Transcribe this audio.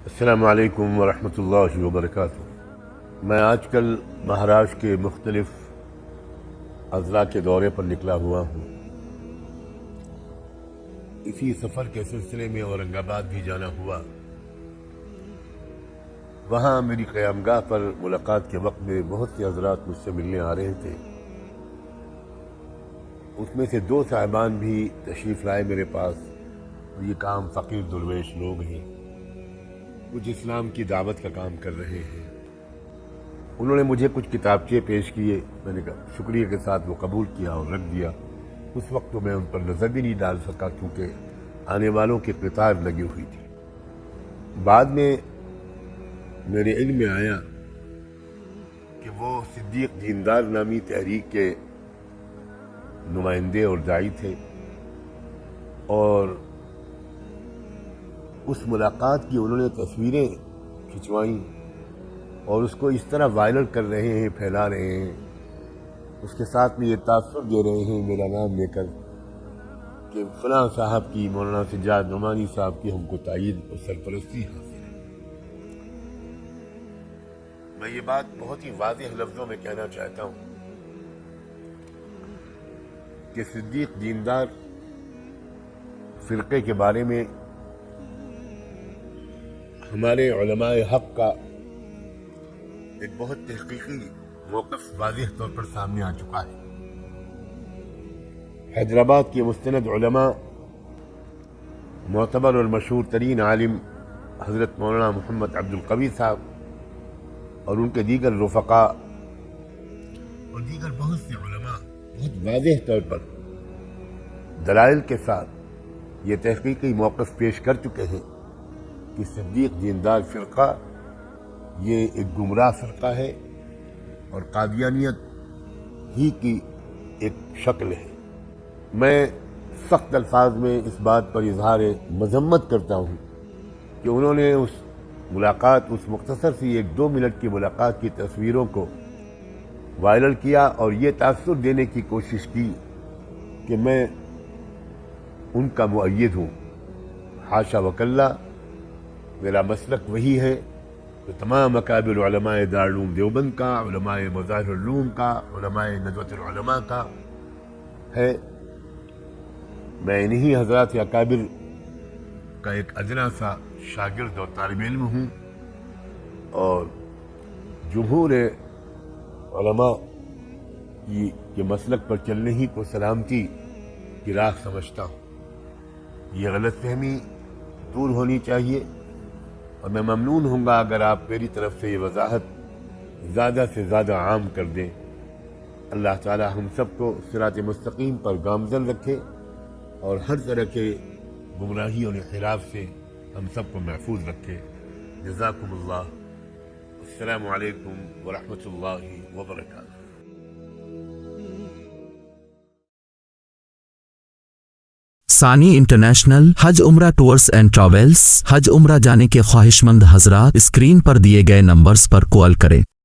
السلام علیکم ورحمۃ اللہ وبرکاتہ۔ میں آج کل مہاراشٹر کے مختلف اضلاع کے دورے پر نکلا ہوا ہوں۔ اسی سفر کے سلسلے میں اورنگ آباد بھی جانا ہوا۔ وہاں میری قیامگاہ پر ملاقات کے وقت میں بہت سے حضرات مجھ سے ملنے آ رہے تھے۔ اس میں سے 2 صاحبان بھی تشریف لائے میرے پاس، اور یہ کام فقیر درویش لوگ ہیں، کچھ اسلام کی دعوت کا کام کر رہے ہیں۔ انہوں نے مجھے کچھ کتابچے پیش کیے، میں نے شکریہ کے ساتھ وہ قبول کیا اور رکھ دیا۔ اس وقت تو میں ان پر نظر بھی نہیں ڈال سکا کیونکہ آنے والوں کی قطار لگی ہوئی تھی۔ بعد میں میرے علم میں آیا کہ وہ صدیق دیندار نامی تحریک کے نمائندے اور داعی تھے، اور اس ملاقات کی انہوں نے تصویریں کھنچوائیں اور اس کو اس طرح وائرل کر رہے ہیں، پھیلا رہے ہیں، اس کے ساتھ میں یہ تاثر دے رہے ہیں میرا نام لے کر کہ فلاں صاحب کی، مولانا سجاد نعمانی صاحب کی ہم کو تائید اور سرپرستی حاصل ہے۔ میں یہ بات بہت ہی واضح لفظوں میں کہنا چاہتا ہوں کہ صدیق دیندار فرقے کے بارے میں ہمارے علماء حق کا ایک بہت تحقیقی موقف واضح طور پر سامنے آ چکا ہے۔ حیدرآباد کے مستند علماء، معتبر اور مشہور ترین عالم حضرت مولانا محمد عبد القوی صاحب اور ان کے دیگر رفقاء اور دیگر بہت سے علماء بہت واضح طور پر دلائل کے ساتھ یہ تحقیقی موقف پیش کر چکے ہیں کہ صدیق دیندار فرقہ یہ ایک گمراہ فرقہ ہے اور قادیانیت ہی کی ایک شکل ہے۔ میں سخت الفاظ میں اس بات پر اظہار مذمت کرتا ہوں کہ انہوں نے اس ملاقات، اس مختصر سی 1-2 منٹ کی ملاقات کی تصویروں کو وائرل کیا اور یہ تاثر دینے کی کوشش کی کہ میں ان کا مؤید ہوں۔ حاشا وکلا، میرا مسلک وہی ہے کہ تمام اکابر علماء دارالعلوم دیوبند کا، علماء مظاہر العلوم کا، علماء ندوۃ العلماء کا ہے۔ میں انہی حضرات اکابر کا ایک ادنا سا شاگرد اور طالب علم ہوں، اور جمہور علماء کے مسلک پر چلنے ہی کو سلامتی کی راہ سمجھتا ہوں۔ یہ غلط فہمی دور ہونی چاہیے، اور میں ممنون ہوں گا اگر آپ میری طرف سے یہ وضاحت زیادہ سے زیادہ عام کر دیں۔ اللہ تعالی ہم سب کو صراط مستقیم پر گامزن رکھے اور ہر طرح کے گمراہی اور انحراف سے ہم سب کو محفوظ رکھے۔ جزاکم اللہ۔ السلام علیکم ورحمۃ اللہ وبرکاتہ۔ ثانی انٹرنیشنل حج عمرہ ٹورز اینڈ ٹریولز۔ حج عمرہ جانے کے خواہش مند حضرات اسکرین پر دیے گئے نمبرز پر کال کریں۔